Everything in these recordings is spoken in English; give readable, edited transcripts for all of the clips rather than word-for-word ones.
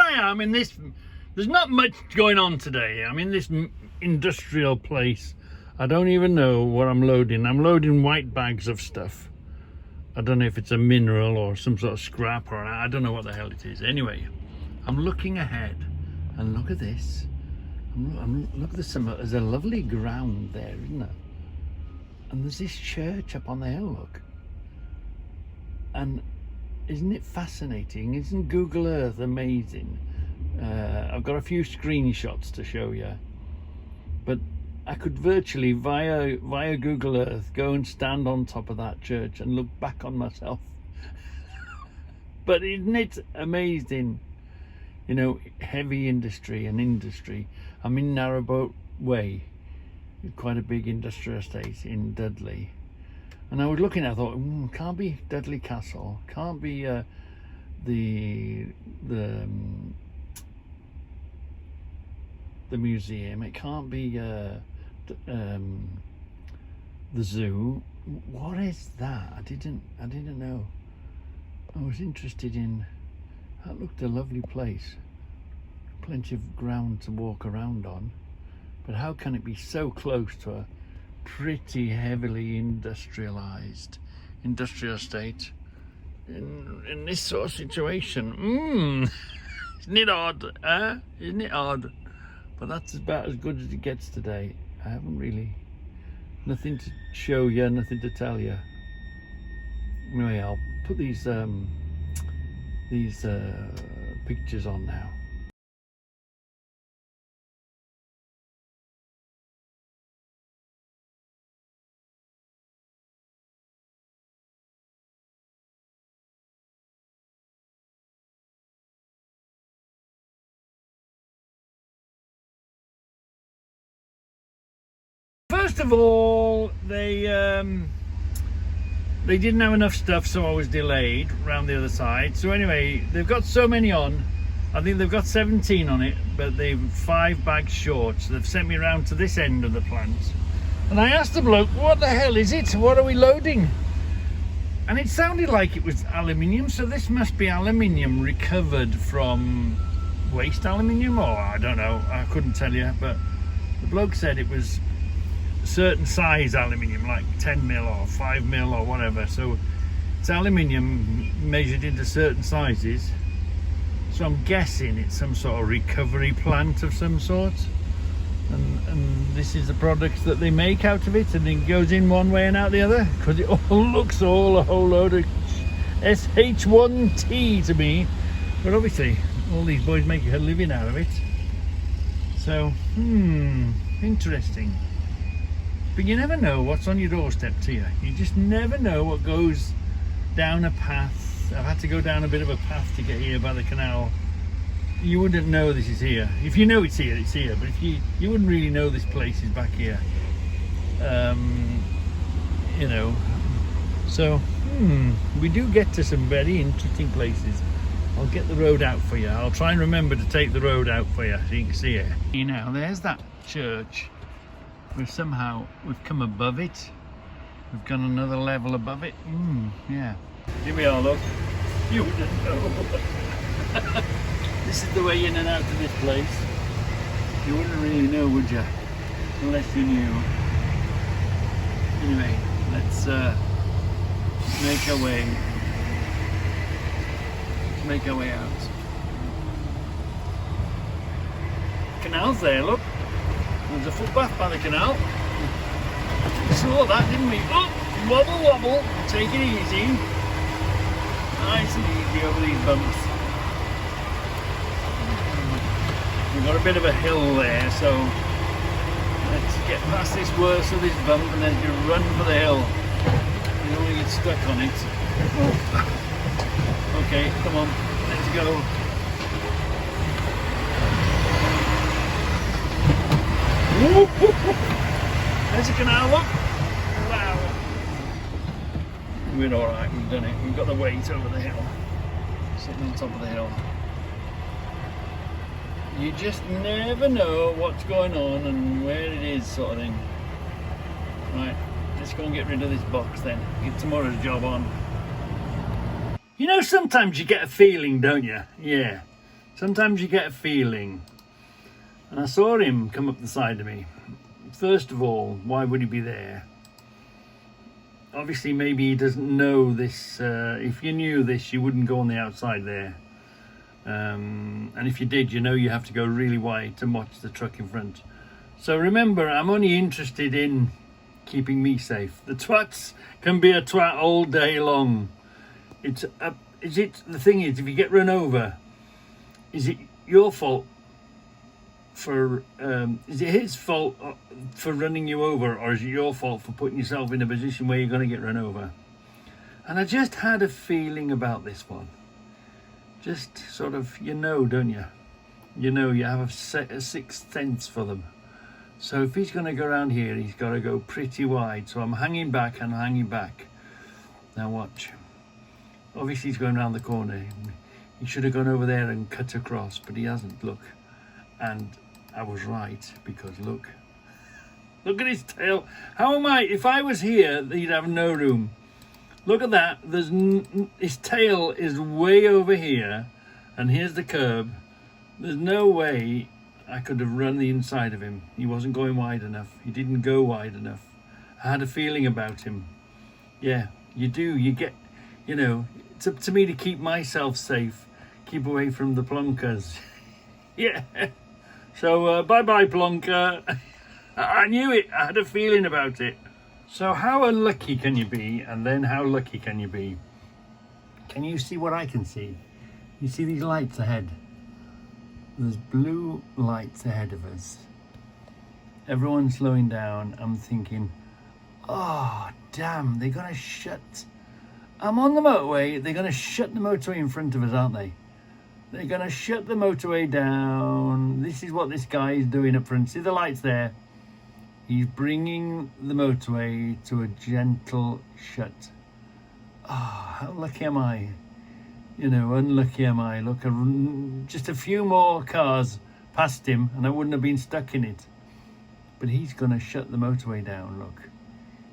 I am in this, there's not much going on today. I'm in this industrial place. I don't even know what I'm loading. I'm loading white bags of stuff. I don't know if it's a mineral or some sort of scrap, or I don't know what the hell it is. Anyway, I'm looking ahead and look at this. Look at the summer. There's a lovely ground there, isn't there? And there's this church up on the hill, look. And isn't it fascinating? Isn't Google Earth amazing? I've got a few screenshots to show you, but I could virtually via Google Earth go and stand on top of that church and look back on myself. But isn't it amazing? You know, heavy industry. I'm in Narrowboat Way, quite a big industrial estate in Dudley. And I was looking at it, I thought, can't be Dudley Castle, can't be the museum, it can't be the zoo. What is that? I didn't know. I was interested in. That looked a lovely place. Plenty of ground to walk around on. But how can it be so close to a pretty heavily industrialized industrial estate in this sort of situation? Isn't it odd? Isn't it odd? But that's about as good as it gets today. I haven't really, nothing to show you, nothing to tell you. Anyway, I'll put these pictures on now. First of all, they didn't have enough stuff, so I was delayed around the other side. So anyway, they've got so many on. I think they've got 17 on it, but they're 5 bags short. So they've sent me around to this end of the plant. And I asked the bloke, what the hell is it? What are we loading? And it sounded like it was aluminium. So this must be aluminium recovered from waste aluminium, or I don't know. I couldn't tell you, but the bloke said it was certain size aluminium, like 10 mil or 5 mil or whatever. So it's aluminium measured into certain sizes. So I'm guessing it's some sort of recovery plant of some sort, and this is the products that they make out of it, and it goes in one way and out the other, because it all looks all a whole load of SH1T to me. But obviously all these boys make a living out of it. So interesting. But you never know what's on your doorstep to you. You just never know what goes down a path. I've had to go down a bit of a path to get here by the canal. You wouldn't know this is here. If you know it's here, it's here. But if you wouldn't really know this place is back here. You know. So, we do get to some very interesting places. I'll get the road out for you. I'll try and remember to take the road out for you so you can see it. You know, there's that church. We've come above it. We've gone another level above it. Yeah. Here we are, look. You wouldn't know. This is the way in and out of this place. You wouldn't really know, would you? Unless you knew. Anyway, let's make our way. Make our way out. Canal's there, look. There's a footpath by the canal. We saw that, didn't we? Oh, wobble, wobble. Take it easy. Nice and easy over these bumps. We've got a bit of a hill there, so let's get past this worst of this bump and then you run for the hill. You don't want to get stuck on it. Okay, come on, let's go. There's a canal, look. Wow. We're alright, we've done it. We've got the weight over the hill. Sitting on top of the hill. You just never know what's going on and where it is, sort of thing. Right, let's go and get rid of this box then. Get tomorrow's job on. You know, sometimes you get a feeling, don't you? Yeah. Sometimes you get a feeling. And I saw him come up the side of me. First of all, why would he be there? Obviously, maybe he doesn't know this. If you knew this, you wouldn't go on the outside there. And if you did, you know you have to go really wide to watch the truck in front. So remember, I'm only interested in keeping me safe. The twats can be a twat all day long. The thing is, if you get run over, is it your fault for, is it his fault for running you over, or is it your fault for putting yourself in a position where you're going to get run over? And I just had a feeling about this one. Just sort of, don't you? You have a sixth sense for them. So if he's going to go around here, he's got to go pretty wide. So I'm hanging back and hanging back. Now watch. Obviously he's going around the corner. He should have gone over there and cut across, but he hasn't, look. And I was right, because look at his tail. How am I? If I was here, he'd have no room. Look at that. His tail is way over here, and here's the curb. There's no way I could have run the inside of him. He wasn't going wide enough. He didn't go wide enough. I had a feeling about him. Yeah, you do. You get, it's up to me to keep myself safe, keep away from the plonkers. Yeah. So bye-bye, plonker. I knew it. I had a feeling about it. So how unlucky can you be, and then how lucky can you be? Can you see what I can see? You see these lights ahead? There's blue lights ahead of us. Everyone's slowing down. I'm thinking, oh, damn, they're going to shut. I'm on the motorway. They're going to shut the motorway in front of us, aren't they? They're going to shut the motorway down. This is what this guy is doing up front. See the lights there? He's bringing the motorway to a gentle shut. Ah, how lucky am I? Unlucky am I? Look, just a few more cars past him and I wouldn't have been stuck in it. But he's going to shut the motorway down, look.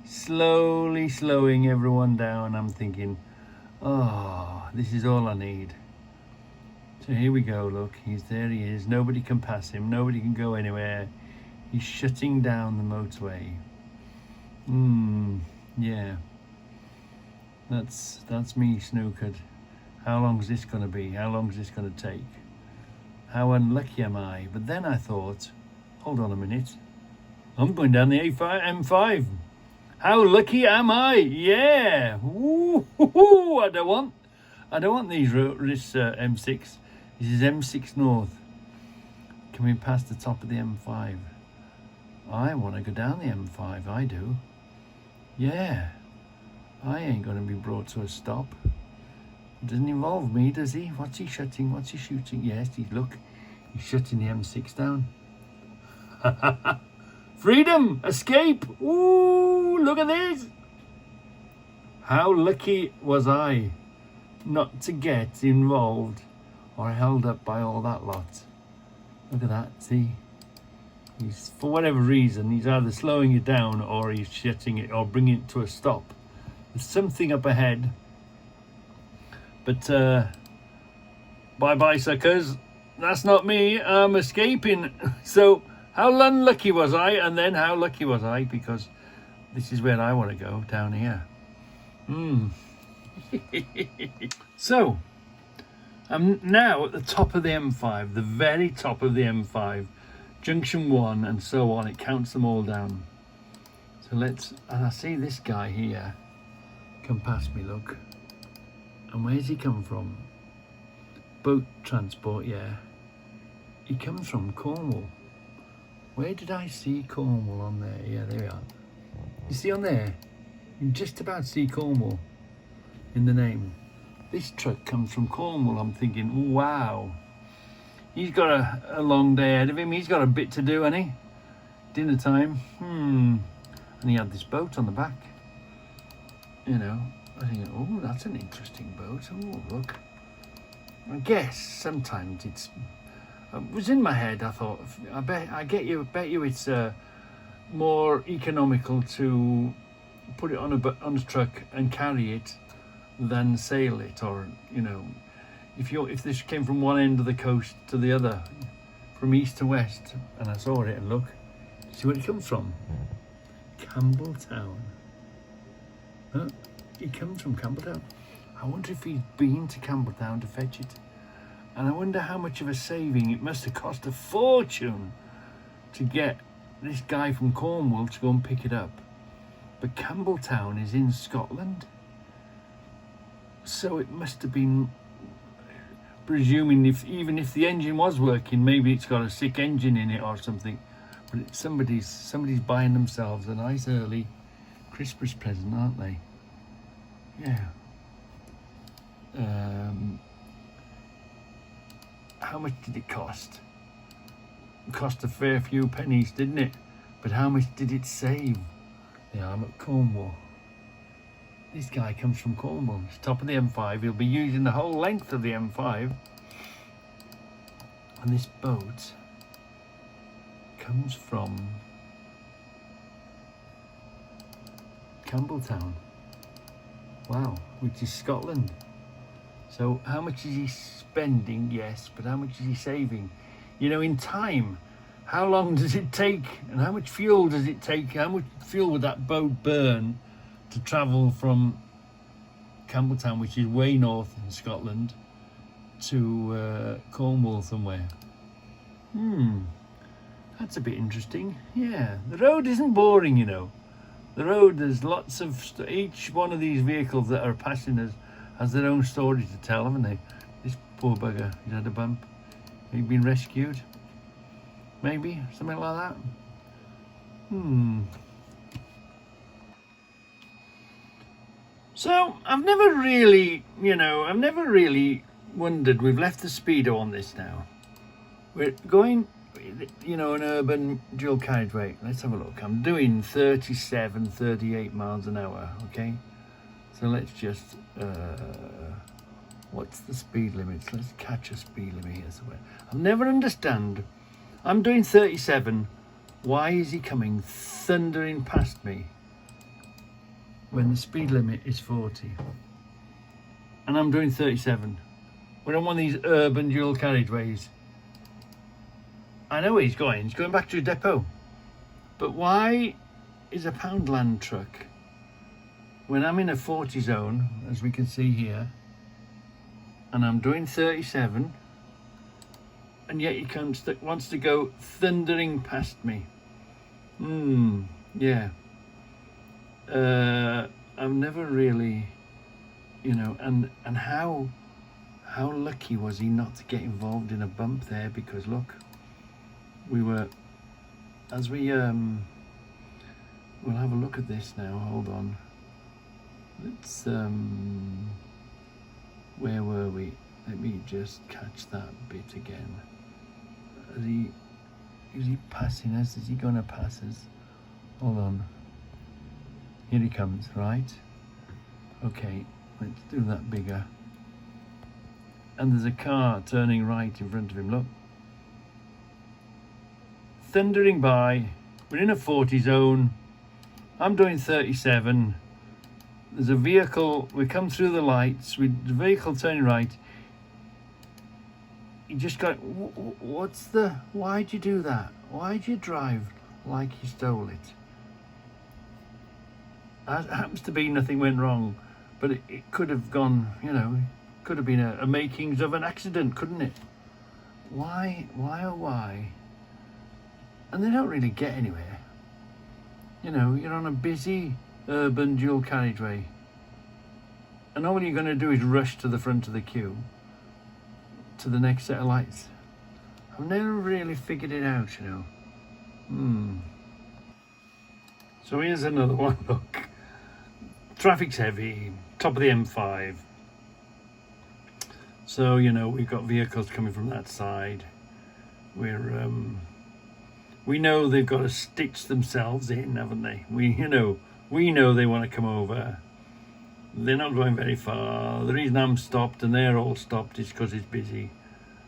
Slowly slowing everyone down. I'm thinking, oh, this is all I need. So here we go, look. There he is. Nobody can pass him. Nobody can go anywhere. He's shutting down the motorway. Yeah. That's me snookered. How long is this going to be? How long is this going to take? How unlucky am I? But then I thought, hold on a minute. I'm going down the M5. How lucky am I? Yeah. Ooh, I don't want this M6. This is M6 North. Coming past the top of the M5. I want to go down the M5, I do. Yeah. I ain't going to be brought to a stop. It doesn't involve me, does he? What's he shutting? What's he shooting? Yes, he's shutting the M6 down. Freedom! Escape! Ooh, look at this! How lucky was I not to get involved or held up by all that lot. Look at that, see? He's, for whatever reason, he's either slowing it down or he's shutting it or bringing it to a stop. There's something up ahead. But bye-bye, suckers. That's not me. I'm escaping. So how unlucky was I? And then how lucky was I? Because this is where I want to go, down here. So I'm now at the top of the M5, the very top of the M5. Junction 1 and so on. It counts them all down. So and I see this guy here come past me, look. And where's he come from? Boat transport, yeah. He comes from Cornwall. Where did I see Cornwall on there? Yeah, there we are. You see on there? You can just about see Cornwall in the name. This truck comes from Cornwall. I'm thinking, wow. He's got a long day ahead of him. He's got a bit to do, hasn't he? Dinner time. And he had this boat on the back. I think, oh, that's an interesting boat. Oh, look. I guess sometimes it was in my head. I thought, I bet you it's more economical to put it on a truck and carry it than sail it, or if this came from one end of the coast to the other, from east to west, and I saw it, and look, see where it comes from? Campbelltown. Huh? It comes from Campbelltown. I wonder if he's been to Campbelltown to fetch it. And I wonder how much of a saving it must have cost a fortune to get this guy from Cornwall to go and pick it up. But Campbelltown is in Scotland. So it must have been, presuming even if the engine was working, maybe it's got a sick engine in it or something. But somebody's buying themselves a nice early Christmas present, aren't they? Yeah. How much did it cost? It cost a fair few pennies, didn't it? But how much did it save? Yeah, I'm at Cornwall. This guy comes from Cornwall. It's top of the M5. He'll be using the whole length of the M5. And this boat comes from Campbelltown. Wow, which is Scotland. So how much is he spending? Yes, but how much is he saving? You know, in time, how long does it take, and how much fuel does it take? How much fuel would that boat burn to travel from Campbelltown, which is way north in Scotland, to Cornwall somewhere? That's a bit interesting. Yeah, the road isn't boring, you know. The road, there's lots of each one of these vehicles that are passing us has their own story to tell, haven't they? This poor bugger, he's had a bump. He's been rescued. Maybe, something like that. So, I've never really wondered, we've left the speedo on this now. We're going, an urban dual carriageway. Let's have a look. I'm doing 37, 38 miles an hour, okay? So let's just, what's the speed limits? Let's catch a speed limit here somewhere. I'll never understand. I'm doing 37. Why is he coming thundering past me when the speed limit is 40? And I'm doing 37. We're on one of these urban dual carriageways. I know where he's going. He's going back to a depot. But why is a Poundland truck, when I'm in a 40 zone, as we can see here, and I'm doing 37, and yet he wants to go thundering past me? Yeah. I've never really, and how lucky was he not to get involved in a bump there? Because look, we'll have a look at this now. Hold on. Let's, where were we? Let me just catch that bit again. Is he passing us? Is he gonna pass us? Hold on. Here he comes, right? Okay, let's do that bigger. And there's a car turning right in front of him, look. Thundering by. We're in a 40 zone. I'm doing 37. There's a vehicle, we come through the lights, with the vehicle turning right. You just go, why'd you do that? Why'd you drive like you stole it? It happens to be nothing went wrong, but it could have gone, could have been a makings of an accident, couldn't it? Why? And they don't really get anywhere. You're on a busy urban dual carriageway, and all you're going to do is rush to the front of the queue to the next set of lights. I've never really figured it out, So here's another one. Look, traffic's heavy, top of the M5. So we've got vehicles coming from that side. We know they've got to stitch themselves in, haven't they? We know they want to come over. They're not going very far. The reason I'm stopped and they're all stopped is because it's busy.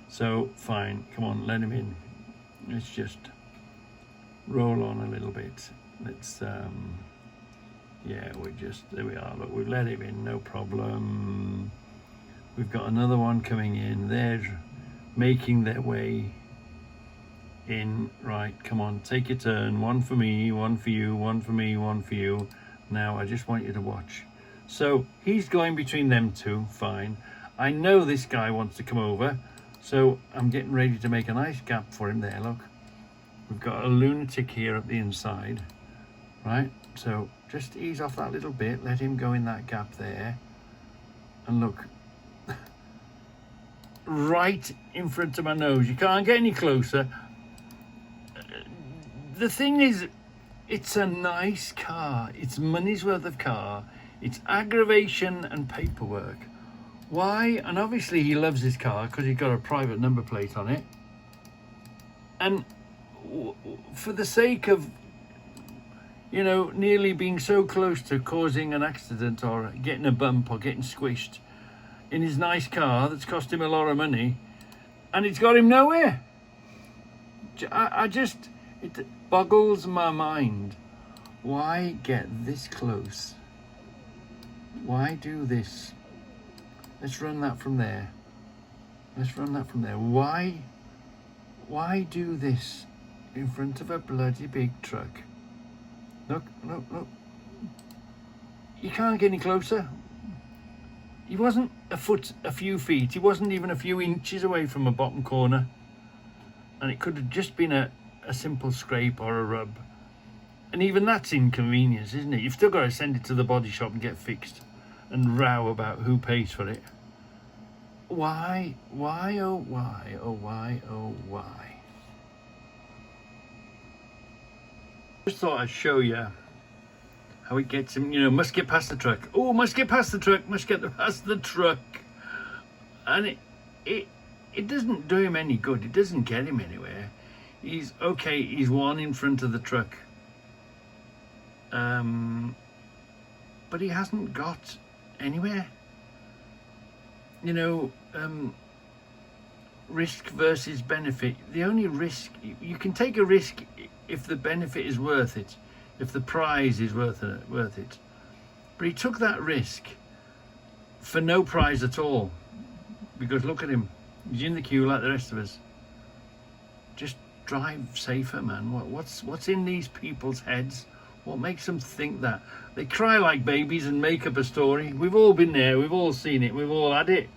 So fine, come on, let him in. Let's just roll on a little bit. Let's there we are. Look, we've let him in, no problem. We've got another one coming in. They're making their way in. Right, come on, take your turn. One for me, one for you, one for me, one for you. Now I just want you to watch. So he's going between them two, fine. I know this guy wants to come over, so I'm getting ready to make a nice gap for him there. Look, we've got a lunatic here at the inside, right? So just ease off that little bit, let him go in that gap there, and look, right in front of my nose. You can't get any closer. The thing is, it's a nice car. It's money's worth of car. It's aggravation and paperwork. Why? And obviously he loves his car because he's got a private number plate on it. And for the sake of, you know, nearly being so close to causing an accident or getting a bump or getting squished in his nice car that's cost him a lot of money, and it's got him nowhere. It boggles my mind. Why get this close? Why do this? Let's run that from there. Let's run that from there. Why do this in front of a bloody big truck? Look, look, look. You can't get any closer. He wasn't a few feet. He wasn't even a few inches away from a bottom corner. And it could have just been a simple scrape or a rub. And even that's inconvenience, isn't it? You've still got to send it to the body shop and get fixed and row about who pays for it. Why, oh why, oh why, oh why? Just thought I'd show you how it gets him, you know, must get past the truck. Oh, must get past the truck, must get past the truck. And it doesn't do him any good. It doesn't get him anywhere. He's okay, he's one in front of the truck. But he hasn't got anywhere. You know, risk versus benefit. The only risk, you can take a risk if the benefit is worth it, if the prize is worth it. But he took that risk for no prize at all. Because look at him, he's in the queue like the rest of us. Just drive safer, man. What's in these people's heads? What makes them think that? They cry like babies and make up a story. We've all been there, we've all seen it, we've all had it.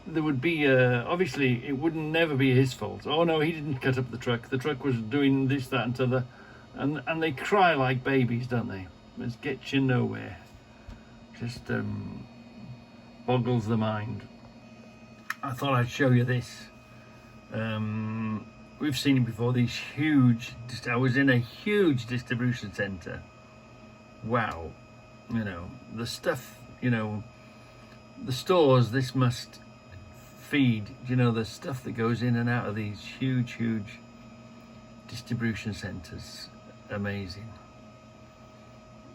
There would be, obviously, it wouldn't never be his fault. Oh no, he didn't cut up the truck was doing this, that and t'other. And they cry like babies, don't they? It gets you nowhere. Just boggles the mind. I thought I'd show you this. We've seen it before, these huge, I was in a huge distribution centre. Wow. You know, the stuff, you know, the stores this must feed, you know, the stuff that goes in and out of these huge distribution centres. Amazing.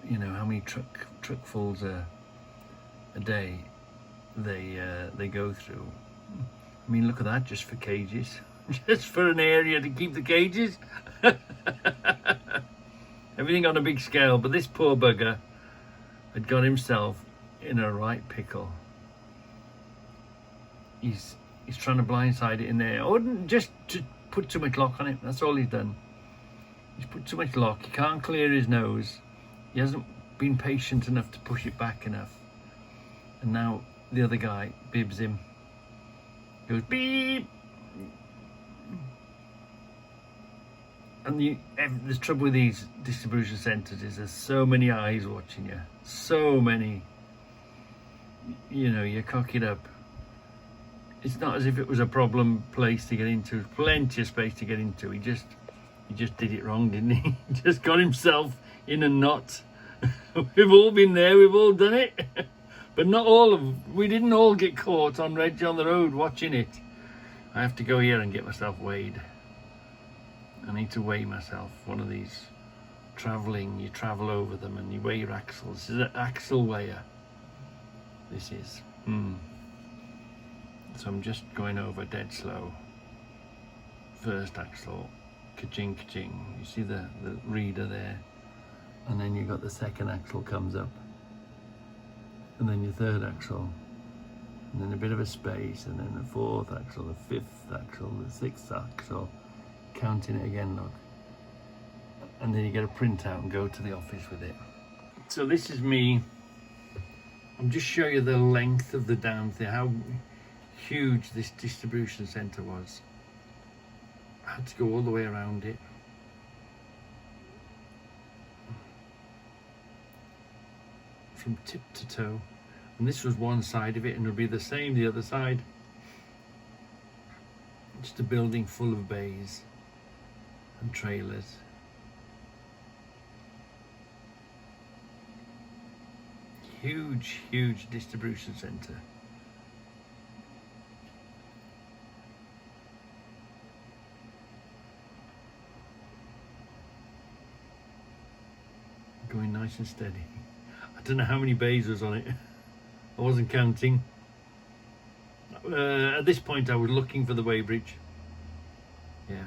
You know, how many truckfuls a day they go through. I mean, look at that, just for cages. Just for an area to keep the cages. Everything on a big scale, but this poor bugger had got himself in a right pickle. He's trying to blindside it in there, or just to put too much lock on it. That's all he's done. He's put too much lock. He can't clear his nose. He hasn't been patient enough to push it back enough. And now the other guy bibs him. Goes beep. And the trouble with these distribution centres is there's so many eyes watching you. So many. You know, you cock it up. It's not as if it was a problem place to get into. Plenty of space to get into. He just did it wrong, didn't he? He just got himself in a knot. We've all been there. We've all done it. But not all of. We didn't all get caught on Reg on the road watching it. I have to go here and get myself weighed. I need to weigh myself. One of these travelling, you travel over them and you weigh your axles. This is an axle weigher. This is. So I'm just going over dead slow. First axle, ka-ching, ka-ching. You see the reader there? And then you got the second axle comes up. And then your third axle. and then a bit of a space, and then the fourth axle, the fifth axle, the sixth axle, counting it again, look. And then you get a printout and go to the office with it. So this is me. I'm just showing you the length of the down there, how huge this distribution centre was. I had to go all the way around it. From tip to toe. And this was one side of it, and it'll be the same the other side. Just a building full of bays and trailers. Huge, huge distribution centre. Going nice and steady. I don't know how many bays was on it. I wasn't counting. At this point I was looking for the weighbridge. Yeah.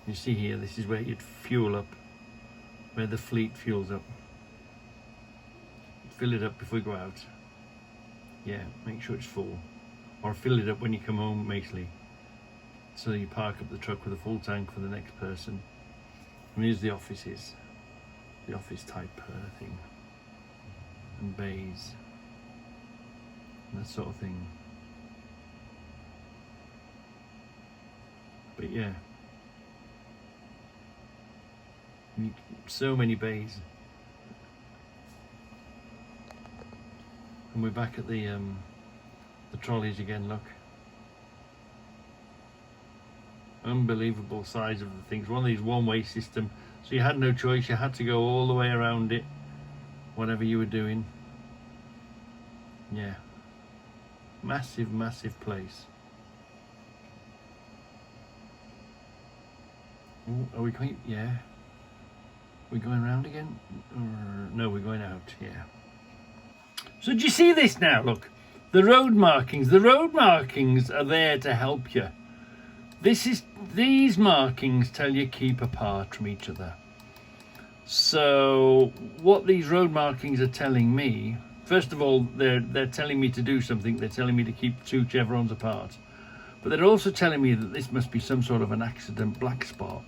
You see here, this is where you'd fuel up, where the fleet fuels up. Fill it up before you go out. Yeah, make sure it's full. Or fill it up when you come home, mostly. So you park up the truck with a full tank for the next person. And here's the offices. The office type thing. And bays. And that sort of thing. But yeah. So many bays. And we're back at the trolleys again, look. Unbelievable size of the things. One of these one-way system, so you had no choice, you had to go all the way around it, whatever you were doing. Yeah. Massive, massive place. Ooh, are we going? Yeah. We're going around again? Or, no, we're going out, yeah. So do you see this now? Look, the road markings. The road markings are there to help you. These markings tell you keep apart from each other. So what these road markings are telling me, first of all, they're telling me to do something. They're telling me to keep 2 chevrons apart. But they're also telling me that this must be some sort of an accident black spot.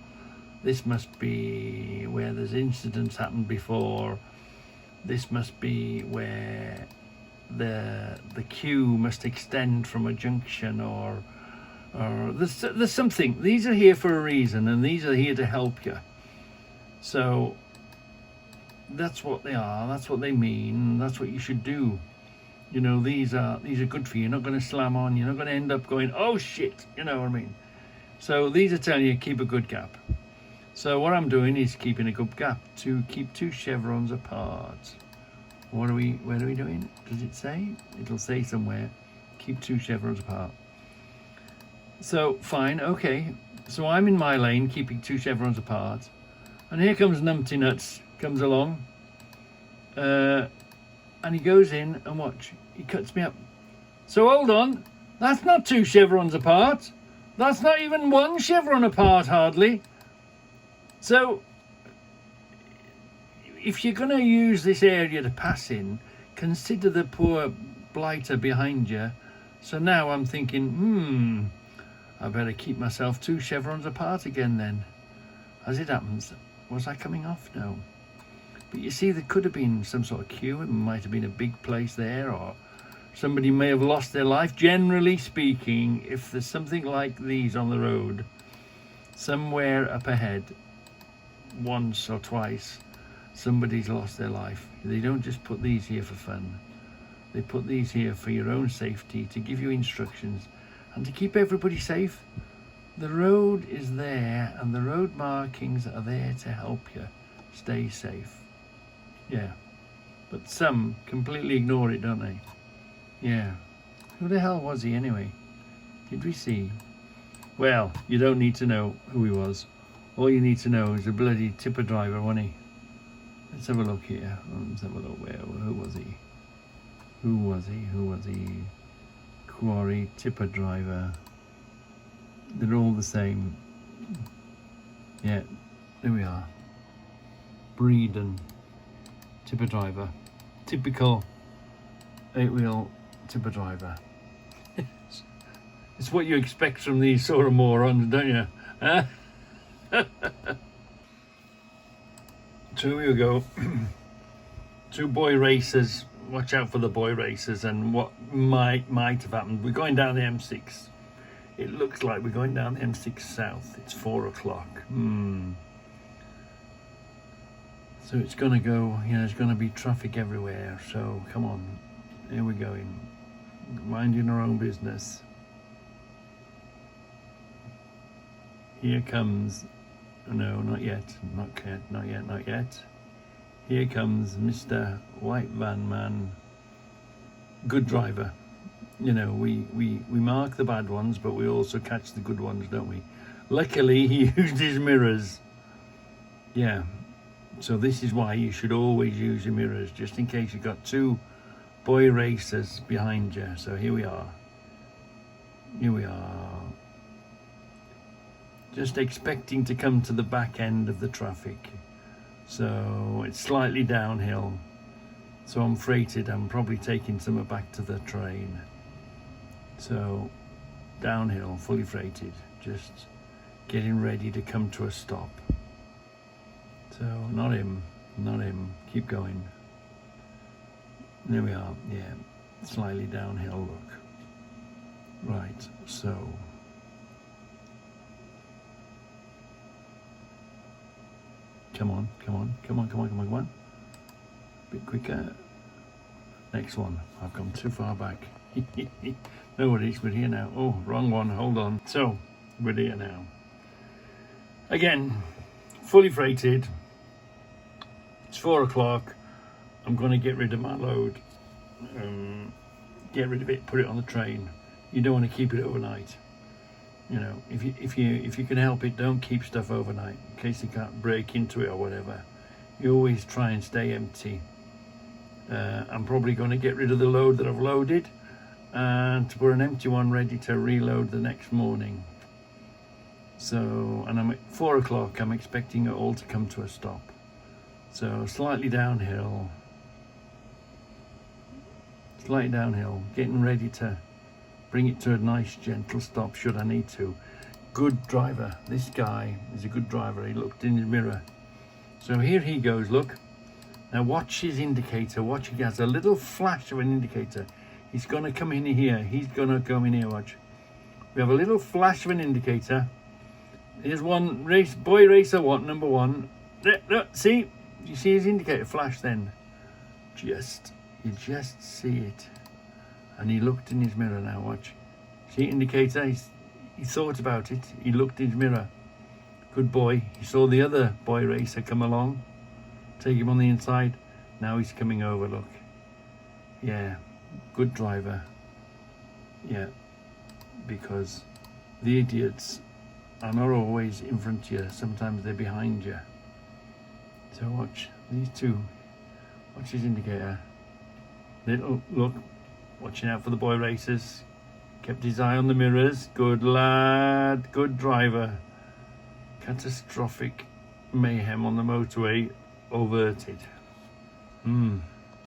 This must be where there's incidents happened before. This must be where the queue must extend from a junction, or there's something. These are here for a reason, and these are here to help you. So that's what they are. That's what they mean. That's what you should do. You know, these are good for you. You're not going to slam on. You're not going to end up going, oh shit. You know what I mean? So these are telling you keep a good gap. So what I'm doing is keeping a good gap to keep 2 chevrons apart. Where are we doing? Does it say? It'll say somewhere, keep 2 chevrons apart. So fine, okay. So I'm in my lane, keeping 2 chevrons apart. And here comes Numpty Nuts, comes along. And he goes in and watch, he cuts me up. So hold on, that's not 2 chevrons apart. That's not even 1 chevron apart, hardly. So, if you're going to use this area to pass in, consider the poor blighter behind you. So now I'm thinking, I better keep myself 2 chevrons apart again then. As it happens, was I coming off? No. But you see, there could have been some sort of queue. It might have been a big place there, or somebody may have lost their life. Generally speaking, if there's something like these on the road, somewhere up ahead, once or twice, somebody's lost their life. They don't just put these here for fun. They put these here for your own safety, to give you instructions and to keep everybody safe. The road is there, and the road markings are there to help you stay safe. Yeah, but some completely ignore it, don't they? Yeah. Who the hell was he anyway? Did we see? Well, you don't need to know who he was. All you need to know is a bloody tipper driver, wasn't he? Let's have a look here. Let's have a look. Who was he? Who was he? Quarry, tipper driver. They're all the same. Yeah, there we are. Breeden, tipper driver. Typical 8-wheel type of driver. It's what you expect from these sort of morons, don't you? Huh? So here we go. Two boy racers. Watch out for the boy racers and what might have happened. We're going down the M6. It looks like we're going down the M6 south. It's 4 o'clock. So it's going to go, there's going to be traffic everywhere. So come on, here we're going. Minding our own business. Here comes, no, not yet, not yet. Here comes Mr. White Van Man. Good driver. We mark the bad ones, but we also catch the good ones, don't we? Luckily, he used his mirrors. Yeah. So this is why you should always use your mirrors, just in case you've got two boy racers behind you. So here we are. Just expecting to come to the back end of the traffic. So it's slightly downhill. So I'm freighted. I'm probably taking some back to the train. So downhill, fully freighted, just getting ready to come to a stop. So not him, keep going. There we are, yeah, slightly downhill, look. Right, so. Come on. Bit quicker. Next one, I've gone too far back. No worries, we're here now. Oh, wrong one, hold on. So, we're here now. Again, fully freighted. It's 4 o'clock. I'm going to get rid of my load. Get rid of it, put it on the train. You don't want to keep it overnight. If you can help it, don't keep stuff overnight in case you can't break into it or whatever. You always try and stay empty. I'm probably going to get rid of the load that I've loaded and to put an empty one ready to reload the next morning. So, and I'm at 4 o'clock, I'm expecting it all to come to a stop. So slightly downhill, getting ready to bring it to a nice gentle stop should I need to. Good driver, this guy is a good driver. He looked in his mirror. So here he goes, look. Now watch his indicator, watch, he has a little flash of an indicator. He's gonna come in here, watch. We have a little flash of an indicator. Here's one boy racer, number one. Look, see, you see his indicator flash then? You just see it. And he looked in his mirror now, watch. See indicator, he thought about it, he looked in his mirror. Good boy, he saw the other boy racer come along, take him on the inside. Now he's coming over, look. Yeah, good driver. Yeah, because the idiots are not always in front of you, sometimes they're behind you. So watch these two, watch his indicator. Little look, watching out for the boy racers, kept his eye on the mirrors. Good lad, good driver. Catastrophic mayhem on the motorway averted.